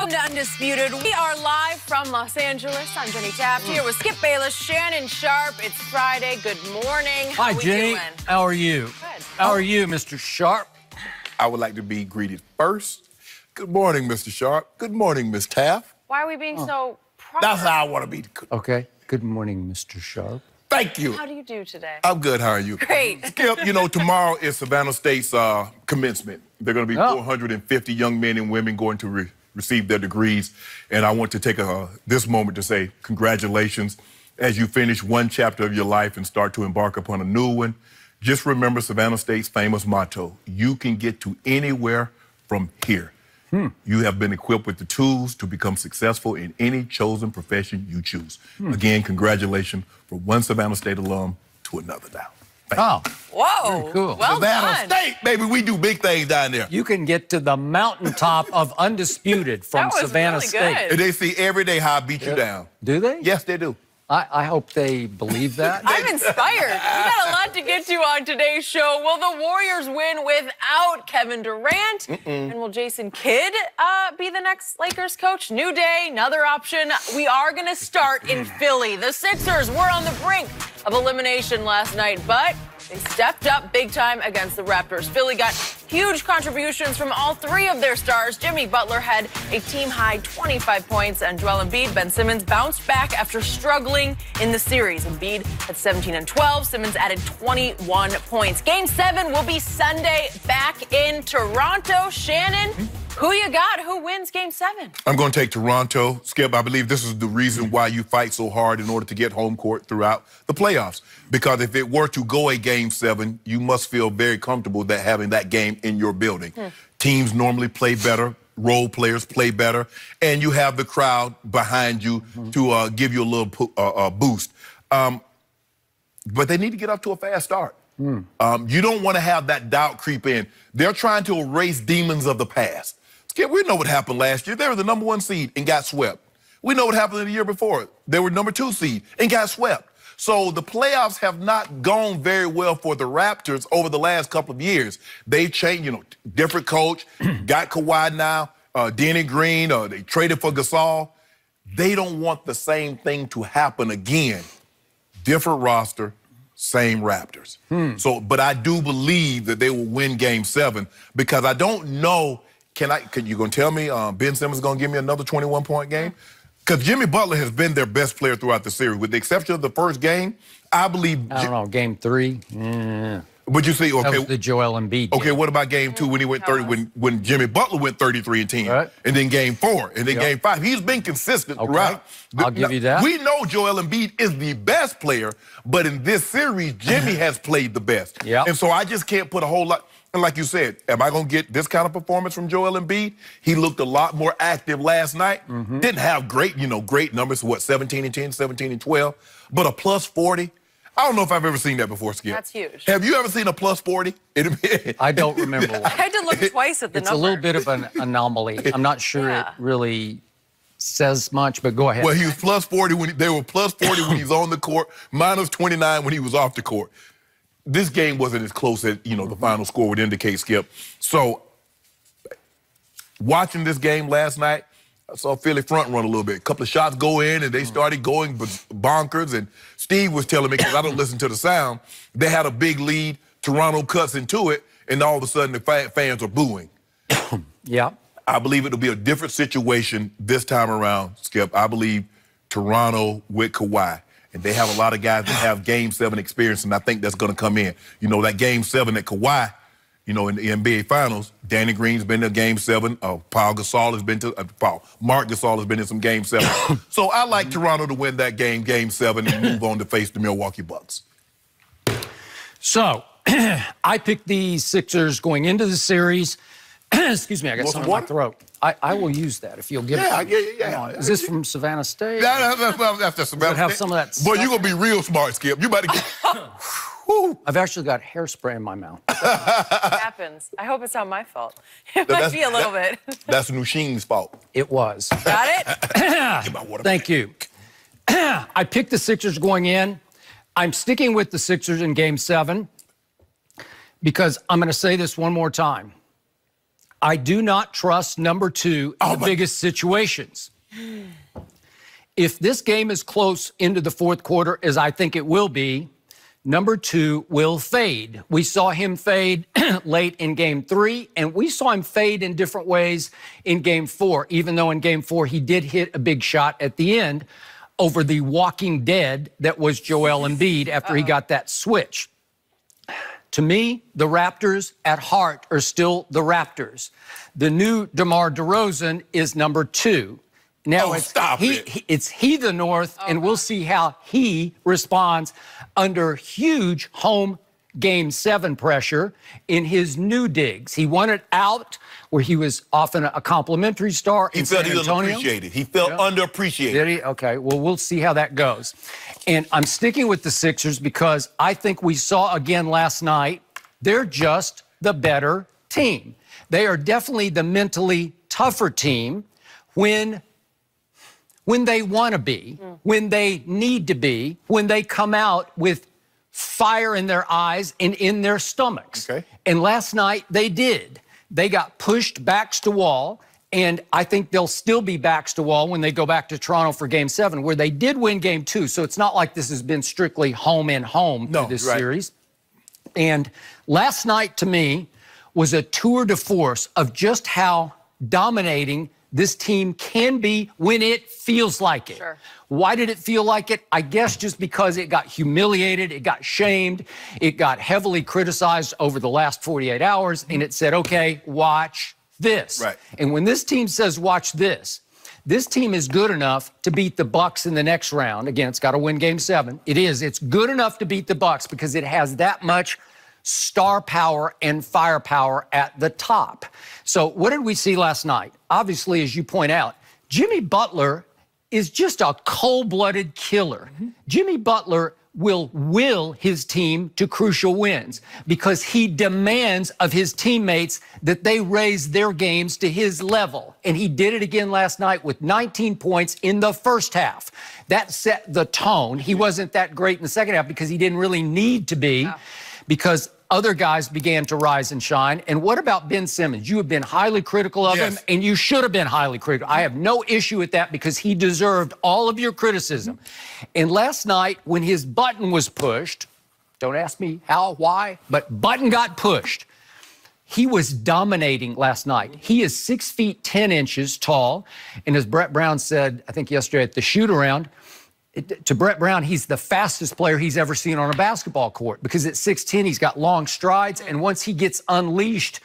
Welcome to Undisputed. We are live from Los Angeles. I'm Jenny Taft here with Skip Bayless, Shannon Sharpe. It's Friday. Good morning. Hi, Jenny. How are you? Good. How are you, Mr. Sharpe? I would like to be greeted first. Good morning, Mr. Sharpe. Good morning, Miss Taft. Why are we being so proper? That's how I want to be. Okay. Good morning, Mr. Sharpe. Thank you. How do you do today? I'm good. How are you? Great. Skip, you know, tomorrow is Savannah State's commencement. They're going to be 450 young men and women going to receive their degrees. And I want to take this moment to say congratulations as you finish one chapter of your life and start to embark upon a new one. Just remember Savannah State's famous motto, you can get to anywhere from here. You have been equipped with the tools to become successful in any chosen profession you choose. Again, congratulations from one Savannah State alum to another now. Thank you. Whoa. Very cool. Well Savannah done. State, baby, we do big things down there. You can get to the mountaintop of Undisputed from That was Savannah really State. good. And they see every day how I beat you down. Do they? Yes, they do. I hope they believe that. I'm inspired. We got a lot to get to on today's show. Will the Warriors win without Kevin Durant? And will Jason Kidd be the next Lakers coach? New day, another option. We are going to start in Philly. The Sixers were on the brink of elimination last night, but they stepped up big time against the Raptors. Philly got huge contributions from all three of their stars. Jimmy Butler had a team-high 25 points, and Joel Embiid, Ben Simmons bounced back after struggling in the series. Embiid had 17 and 12. Simmons added 21 points. Game 7 will be Sunday back in Toronto. Shannon, who you got? Who wins Game 7? I'm going to take Toronto. Skip, I believe this is the reason why you fight so hard in order to get home court throughout the playoffs. Because if it were to go a Game 7, you must feel very comfortable that having that game in your building. Teams normally play better. Role players play better. And you have the crowd behind you to give you a little boost. But they need to get off to a fast start. You don't want to have that doubt creep in. They're trying to erase demons of the past. Skip, we know what happened last year. They were the number 1 seed and got swept. We know what happened the year before. They were number 2 seed and got swept. So the playoffs have not gone very well for the Raptors over the last couple of years. They changed, different coach, got Kawhi now, Danny Green, they traded for Gasol. They don't want the same thing to happen again. Different roster, same Raptors. But I do believe that they will win Game 7 because I don't know, you going to tell me Ben Simmons is going to give me another 21-point game? Because Jimmy Butler has been their best player throughout the series. With the exception of the first game, I believe... I don't know, Game 3? Yeah. But you see, okay... That was the Joel Embiid game. Okay, what about Game 2 when he went 30, when Jimmy Butler went 33 and 10? Right. And then Game 4, and then Game 5. He's been consistent throughout. I'll give you that. We know Joel Embiid is the best player, but in this series, Jimmy has played the best. Yep. And so I just can't put a whole lot... And like you said, am I going to get this kind of performance from Joel Embiid? He looked a lot more active last night. Didn't have great numbers, 17 and 10, 17 and 12, but a plus 40. I don't know if I've ever seen that before, Skip. That's huge. Have you ever seen a plus 40? I don't remember one. I had to look twice at the It's number. a little bit of an anomaly. I'm not sure it really says much, but go ahead. Well, he was plus 40 they were plus 40 when he's on the court, minus 29 when he was off the court. This game wasn't as close as, the final score would indicate, Skip. So, watching this game last night, I saw Philly front run a little bit. A couple of shots go in, and they started going bonkers. And Steve was telling me, because I don't listen to the sound, they had a big lead. Toronto cuts into it, and all of a sudden the fans are booing. Yeah. I believe it'll be a different situation this time around, Skip. I believe Toronto with Kawhi. And they have a lot of guys that have Game 7 experience, and I think that's going to come in. That Game 7 at Kawhi, in the NBA Finals, Danny Green's been to Game 7. Mark Gasol has been in some Game 7. So I like Toronto to win that Game 7, and move on to face the Milwaukee Bucks. So, I picked the Sixers going into the series. Excuse me, I got something in my throat. I will use that if you'll give it. Yeah. Is this from Savannah State? That's Savannah Does it have some of that Boy, stuff? you're going to be real smart, Skip. You about to get... I've actually got hairspray in my mouth. It happens. I hope it's not my fault. It might be a little bit. That's Nushin's fault. It was. Got it? Get my water Thank you. I picked the Sixers going in. I'm sticking with the Sixers in Game 7 because I'm going to say this one more time. I do not trust number 2 in the biggest situations. If this game is close into the fourth quarter, as I think it will be, number 2 will fade. We saw him fade late in Game 3, and we saw him fade in different ways in Game 4, even though in Game 4 he did hit a big shot at the end over the walking dead that was Joel Embiid after he got that switch. To me, the Raptors at heart are still the Raptors. The new DeMar DeRozan is number 2. Now it's he the North, and we'll see how he responds under huge home Game 7 pressure in his new digs. He won it out where he was often a complimentary star in San Antonio. He felt unappreciated. He felt underappreciated. Did he? Okay, well, we'll see how that goes. And I'm sticking with the Sixers because I think we saw again last night, they're just the better team. They are definitely the mentally tougher team when they want to be, when they need to be, when they come out with fire in their eyes and in their stomachs. Okay. And last night they did. They got pushed backs to wall, and I think they'll still be backs to wall when they go back to Toronto for Game 7, where they did win Game 2. So it's not like this has been strictly home and home through this series. And last night, to me, was a tour de force of just how dominating this team can be when it feels like it. Sure. Why did it feel like it? I guess just because it got humiliated, it got shamed, it got heavily criticized over the last 48 hours, and it said, okay, watch this. Right. And when this team says, watch this team is good enough to beat the Bucks in the next round. Again, it's got to win Game 7. It is. It's good enough to beat the Bucks because it has that much star power and firepower at the top. So what did we see last night? Obviously, as you point out, Jimmy Butler is just a cold-blooded killer. Jimmy Butler will his team to crucial wins because he demands of his teammates that they raise their games to his level. And he did it again last night with 19 points in the first half. That set the tone. He wasn't that great in the second half because he didn't really need to be because other guys began to rise and shine. And what about Ben Simmons? You have been highly critical of him, and you should have been highly critical. I have no issue with that because he deserved all of your criticism. And last night, when his button was pushed, don't ask me how, why, but button got pushed. He was dominating last night. He is 6 feet 10 inches tall. And as Brett Brown said, I think yesterday at the shoot-around, to Brett Brown, he's the fastest player he's ever seen on a basketball court because at 6'10", he's got long strides. And once he gets unleashed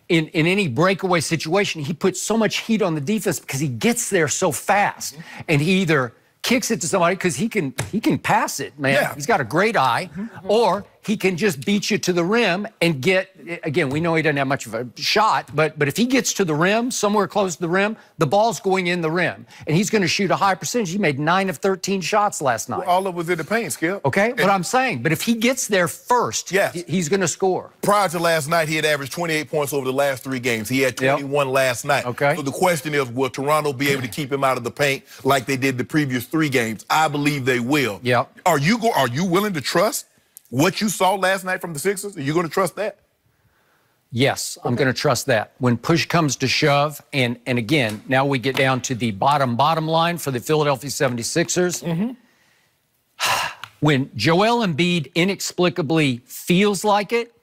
in any breakaway situation, he puts so much heat on the defense because he gets there so fast. And he either kicks it to somebody because he can pass it, man. Yeah. He's got a great eye. Or he can just beat you to the rim and get, again, we know he doesn't have much of a shot, but if he gets to the rim, somewhere close to the rim, the ball's going in the rim. And he's going to shoot a high percentage. He made 9 of 13 shots last night. Well, all of it was in the paint, Skip. Okay, but I'm saying, but if he gets there first, he's going to score. Prior to last night, he had averaged 28 points over the last 3 games. He had 21 last night. Okay. So the question is, will Toronto be able to keep him out of the paint like they did the previous 3 games? I believe they will. Yep. Are you willing to trust what you saw last night from the Sixers? Are you going to trust that? Yes, I'm going to trust that. When push comes to shove, and again, now we get down to the bottom line for the Philadelphia 76ers. When Joel Embiid inexplicably feels like it,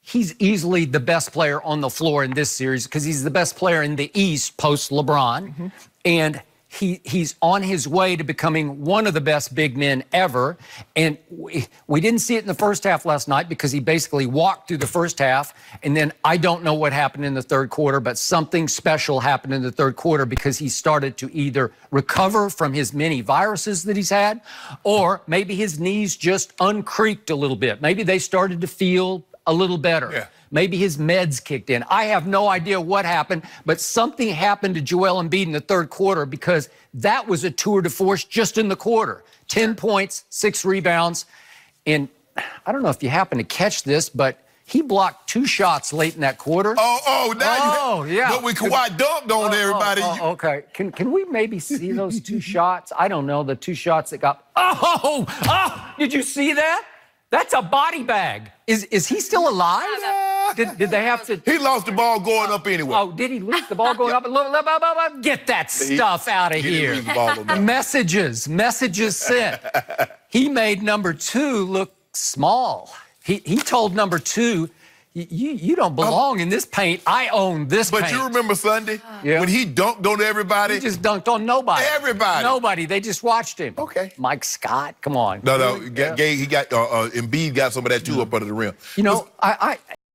he's easily the best player on the floor in this series because he's the best player in the East post-LeBron. And he's on his way to becoming one of the best big men ever. And we didn't see it in the first half last night because he basically walked through the first half. And then I don't know what happened in the third quarter, but something special happened in the third quarter because he started to either recover from his many viruses that he's had, or maybe his knees just uncreaked a little bit. Maybe they started to feel a little better. Yeah. Maybe his meds kicked in. I have no idea what happened, but something happened to Joel Embiid in the third quarter because that was a tour de force just in the quarter. 10 points, 6 rebounds. And I don't know if you happen to catch this, but he blocked 2 shots late in that quarter. Yeah. But when Kawhi dunked on everybody. Okay. Can we maybe see those 2 shots? I don't know, the 2 shots that got... Did you see that? That's a body bag. Is he still alive? Did they have to? He lost the ball going up anyway. Oh, did he lose the ball going up? Get that stuff out of here. He didn't lose the ball on that. Messages sent. He made number 2 look small. He told number 2, you don't belong in this paint. I own this paint. But you remember Sunday? Yeah. When he dunked on everybody? He just dunked on nobody. Everybody. Nobody. They just watched him. Okay. Mike Scott, come on. No, Embiid got some of that too up under the rim. You know,